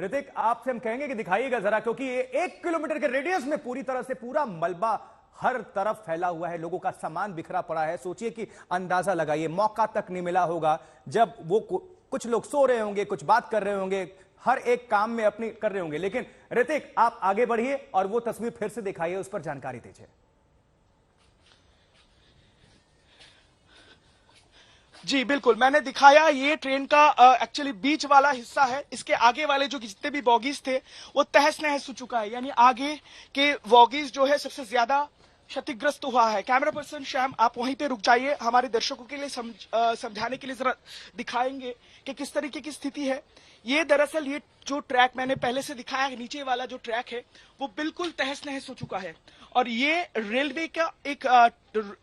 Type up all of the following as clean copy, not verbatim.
ऋतिक, आपसे हम कहेंगे कि दिखाइएगा जरा, क्योंकि ये 1 किलोमीटर के रेडियस में पूरी तरह से पूरा मलबा हर तरफ फैला हुआ है, लोगों का सामान बिखरा पड़ा है। सोचिए कि अंदाजा लगाइए, मौका तक नहीं मिला होगा जब वो कुछ लोग सो रहे होंगे, कुछ बात कर रहे होंगे, हर एक काम में अपनी कर रहे होंगे। लेकिन ऋतिक, आप आगे बढ़िए और वो तस्वीर फिर से दिखाइए, उस पर जानकारी दीजिए। जी बिल्कुल, मैंने दिखाया ये ट्रेन का एक्चुअली बीच वाला हिस्सा है। इसके आगे वाले जो जितने भी बॉगीज थे वो तहस नहस हो चुका है, यानी आगे के बॉगीज जो है सबसे ज्यादा क्षतिग्रस्त हुआ है। कैमरा पर्सन श्याम, आप वहीं पे रुक जाइए, हमारे दर्शकों के लिए समझाने के लिए जरा दिखाएंगे कि किस तरीके की स्थिति है। ये दरअसल ये जो ट्रैक मैंने पहले से दिखाया, नीचे वाला जो ट्रैक है वो बिल्कुल तहस नहस हो चुका है। और ये रेलवे का एक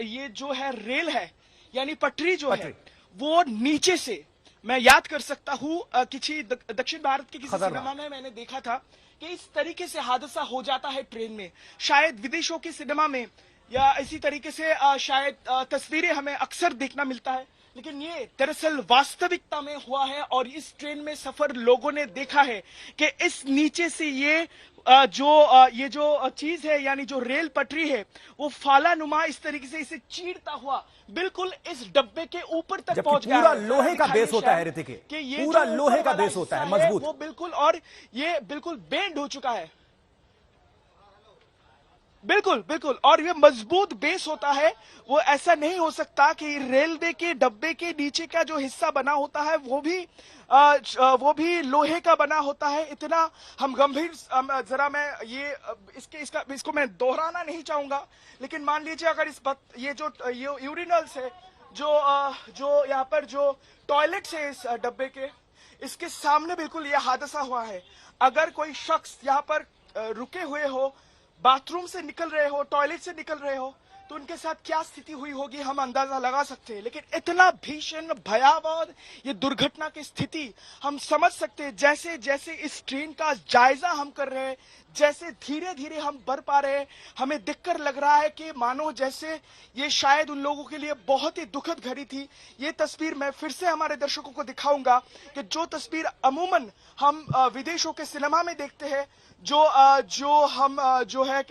ये जो है रेल है, यानी पटरी जो है वो नीचे से, मैं याद कर सकता हूं किसी दक्षिण भारत के किसी सिनेमा में मैंने देखा था कि इस तरीके से हादसा हो जाता है ट्रेन में। शायद विदेशों के सिनेमा में या इसी तरीके से शायद तस्वीरें हमें अक्सर देखना मिलता है, लेकिन ये दरअसल वास्तविकता में हुआ है। और इस ट्रेन में सफर लोगों ने देखा है कि इस नीचे से ये जो चीज है, यानी जो रेल पटरी है, वो फालानुमा इस तरीके से इसे चीरता हुआ बिल्कुल इस डब्बे के ऊपर तक पहुंच गया। पूरा लोहे का बेस होता है ऋतिक, कि ये पूरा लोहे का बेस होता है, मजबूत, वो बिल्कुल, और ये बिल्कुल बेंड हो चुका है, बिल्कुल बिल्कुल, और ये मजबूत बेस होता है। वो ऐसा नहीं हो सकता कि रेलवे के डब्बे के नीचे का जो हिस्सा बना होता है वो भी लोहे का बना होता है। इतना हम गंभीर, जरा मैं ये इसको मैं दोहराना नहीं चाहूंगा, लेकिन मान लीजिए अगर ये जो यूरिनल्स है, जो यहाँ पर जो टॉयलेट्स है इस डब्बे के, इसके सामने बिल्कुल ये हादसा हुआ है। अगर कोई शख्स यहाँ पर रुके हुए हो, बाथरूम से निकल रहे हो, टॉयलेट से निकल रहे हो, तो उनके साथ क्या स्थिति हुई होगी हम अंदाजा लगा सकते हैं। लेकिन इतना भीषण भयावह ये दुर्घटना की स्थिति हम समझ सकते हैं। जैसे जैसे इस ट्रेन का जायजा हम कर रहे हैं, जैसे धीरे धीरे हम बढ़ पा रहे हैं, हमें देखकर लग रहा है कि मानो जैसे ये शायद उन लोगों के लिए बहुत ही दुखद घड़ी थी। ये तस्वीर मैं फिर से हमारे दर्शकों को दिखाऊंगा कि जो तस्वीर अमूमन हम विदेशों के सिनेमा में देखते हैं, जो हम जो है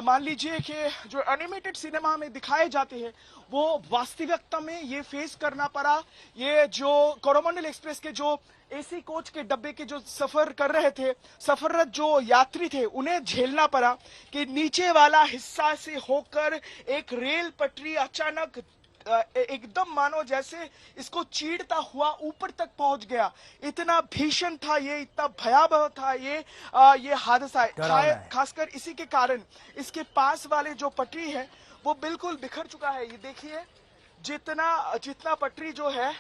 मान लीजिए कि जो एनिमेटेड सिनेमा में दिखाए जाते हैं, वो वास्तविकता में ये फेस करना पड़ा। ये जो कोरोमंडल एक्सप्रेस के जो एसी कोच के डब्बे के जो सफर कर रहे थे, सफररत जो यात्री थे, उन्हें झेलना पड़ा कि नीचे वाला हिस्सा से होकर एक रेल पटरी अचानक एकदम मानो जैसे इसको चीरता हुआ ऊपर तक पहुंच गया। इतना भीषण था ये, इतना भयावह था ये हादसा। खासकर इसी के कारण इसके पास वाले जो पटरी है वो बिल्कुल बिखर चुका है। ये देखिए, जितना पटरी जो है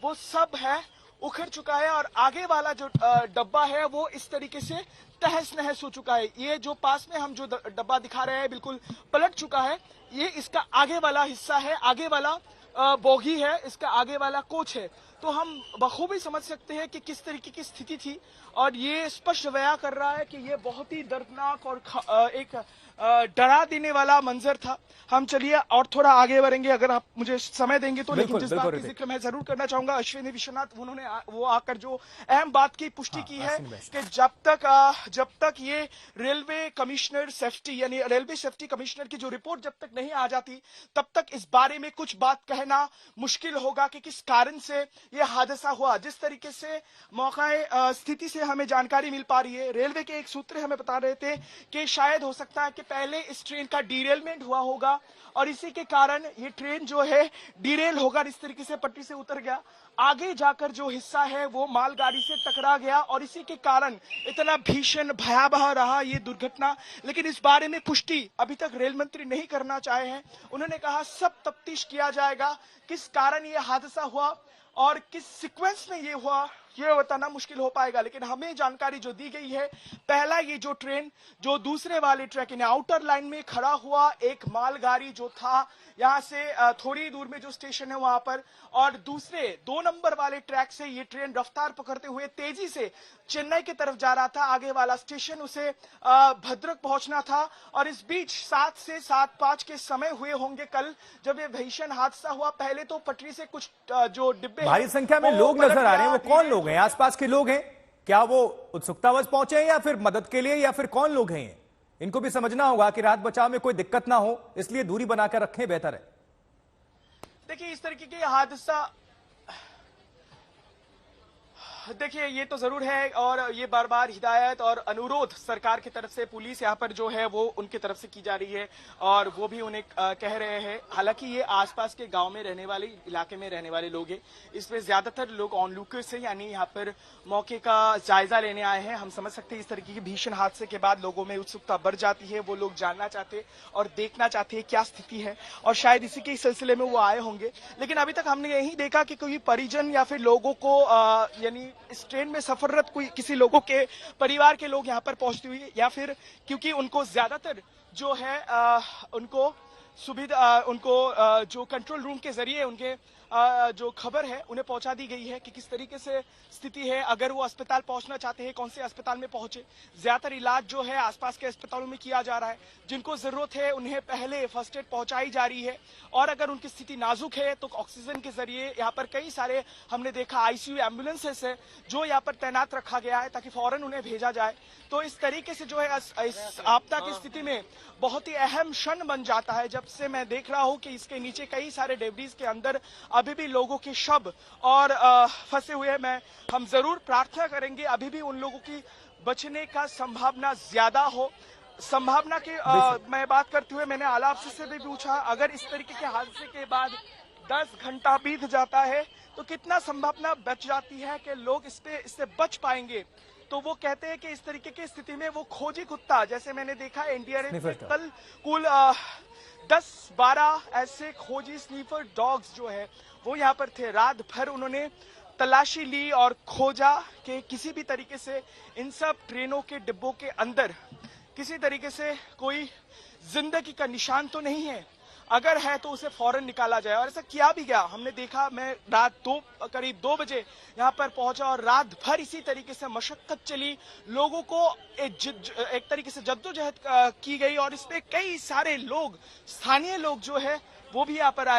वो सब है उखड़ चुका है, और आगे वाला जो डब्बा है वो इस तरीके से तहस नहस हो चुका है। ये जो पास में हम जो डब्बा दिखा रहे हैं बिल्कुल पलट चुका है। ये इसका आगे वाला हिस्सा है, आगे वाला बोगी है, इसका आगे वाला कोच है। तो हम बखूबी समझ सकते हैं कि किस तरीके की स्थिति थी, और ये स्पष्ट बयां कर रहा है कि ये बहुत ही दर्दनाक और एक डरा देने वाला मंजर था। हम चलिए और थोड़ा आगे बढ़ेंगे, अगर आप मुझे समय देंगे तो। लेकिन जिस बात की जिक्र मैं जरूर करना चाहूंगा, अश्विनी विश्वनाथ उन्होंने वो आकर जो अहम बात की पुष्टि की है कि जब तक ये रेलवे कमिश्नर सेफ्टी, यानी रेलवे सेफ्टी कमिश्नर की जो रिपोर्ट जब तक नहीं आ जाती, तब तक इस बारे में कुछ बात कहना मुश्किल होगा कि किस कारण से ये हादसा हुआ। जिस तरीके से मौका स्थिति से हमें जानकारी मिल पा रही है, रेलवे के एक सूत्र हमें बता रहे थे कि शायद हो सकता है कि पहले इस ट्रेन का डीरेलमेंट हुआ होगा और इसी के कारण ये ट्रेन जो है डीरेल होकर इस तरीके से पटरी से उतर गया। आगे जाकर जो हिस्सा है वो मालगाड़ी से टकरा गया, और इसी के कारण इतना भीषण भयावह रहा ये दुर्घटना। लेकिन इस बारे में पुष्टि अभी तक रेल मंत्री नहीं करना चाहे हैं। उन्होंने कहा सब तफ्तीश किया जाएगा, किस कारण ये हादसा हुआ और किस सीक्वेंस में ये हुआ ये बताना मुश्किल हो पाएगा। लेकिन हमें जानकारी जो दी गई है, पहला ये जो ट्रेन जो दूसरे वाले ट्रैक यानी आउटर लाइन में खड़ा हुआ एक मालगाड़ी जो था यहाँ से थोड़ी दूर में जो स्टेशन है वहां पर, और दूसरे 2 नंबर वाले ट्रैक से ये ट्रेन रफ्तार पकड़ते हुए तेजी से चेन्नई की तरफ जा रहा था। आगे वाला स्टेशन उसे भद्रक पहुंचना था, और इस बीच 7 से 7:05 के समय हुए होंगे कल जब ये भीषण हादसा हुआ। पहले तो पटरी से कुछ जो डिब्बे भारी संख्या में लोग नजर आ रहे हैं, वो कौन लोग हैं? आसपास के लोग हैं? क्या वो उत्सुकतावश पहुंचे हैं या फिर मदद के लिए, या फिर कौन लोग हैं ये? इनको भी समझना होगा कि रात बचाव में कोई दिक्कत ना हो, इसलिए दूरी बनाकर रखें बेहतर है। देखिए, इस तरीके के हादसा, देखिए ये तो जरूर है, और ये बार बार हिदायत और अनुरोध सरकार की तरफ से पुलिस यहाँ पर जो है वो उनकी तरफ से की जा रही है, और वो भी उन्हें कह रहे हैं। हालांकि ये आसपास के गांव में रहने वाले, इलाके में रहने वाले लोग हैं, इसमें ज्यादातर लोग ऑनलूकर्स हैं, यानी यहाँ पर मौके का जायजा लेने आए हैं। हम समझ सकते हैं इस तरीके के भीषण हादसे के बाद लोगों में उत्सुकता बढ़ जाती है, वो लोग जानना चाहते हैं और देखना चाहते हैं क्या स्थिति है, और शायद इसी के सिलसिले में वो आए होंगे। लेकिन अभी तक हमने यही देखा कि कोई परिजन या फिर लोगों को यानी इस ट्रेन में सफररत कोई किसी लोगों के परिवार के लोग यहाँ पर पहुंचते हुए, या फिर क्योंकि उनको ज्यादातर जो है उनको सुविधा, उनको जो कंट्रोल रूम के जरिए उनके जो खबर है उन्हें पहुंचा दी गई है कि किस तरीके से स्थिति है। अगर वो अस्पताल पहुंचना चाहते हैं, कौन से अस्पताल में पहुंचे। ज्यादातर इलाज जो है आसपास के अस्पतालों में किया जा रहा है। जिनको जरूरत है उन्हें पहले फर्स्ट एड पहुंचाई जा रही है, और अगर उनकी स्थिति नाजुक है तो ऑक्सीजन के जरिए यहाँ पर कई सारे हमने देखा आईसीयू एम्बुलेंसेस है जो यहाँ पर तैनात रखा गया है ताकि फौरन उन्हें भेजा जाए। तो इस तरीके से जो है इस आपदा की स्थिति में बहुत ही अहम क्षण बन जाता है, जब से मैं देख रहा हूं कि इसके नीचे कई सारे डेब्रीज के अंदर अभी भी लोगों के शव और फंसे हुए हैं। हम जरूर प्रार्थना करेंगे अभी भी उन लोगों की बचने का संभावना ज्यादा हो। संभावना की मैं बात करते हुए मैंने आला अफसर से भी पूछा, अगर इस तरीके के हादसे के बाद 10 घंटा बीत जाता है तो कितना संभावना बच जाती है कि लोग इससे बच पाएंगे। तो वो कहते हैं कि इस तरीके की स्थिति में वो खोजी कुत्ता, जैसे मैंने देखा एनडीआरएफ में कल कुल 10-12 ऐसे खोजी स्नीफर डॉग्स जो है वो यहाँ पर थे। रात भर उन्होंने तलाशी ली और खोजा कि किसी भी तरीके से इन सब ट्रेनों के डिब्बों के अंदर किसी तरीके से कोई जिंदगी का निशान तो नहीं है, अगर है तो उसे फौरन निकाला जाए। और ऐसा किया भी गया। हमने देखा, मैं करीब 2 बजे यहाँ पर पहुंचा और रात भर इसी तरीके से मशक्कत चली, लोगों को एक तरीके से जद्दोजहद की गई, और इसमें कई सारे लोग, स्थानीय लोग जो है वो भी यहाँ पर आए।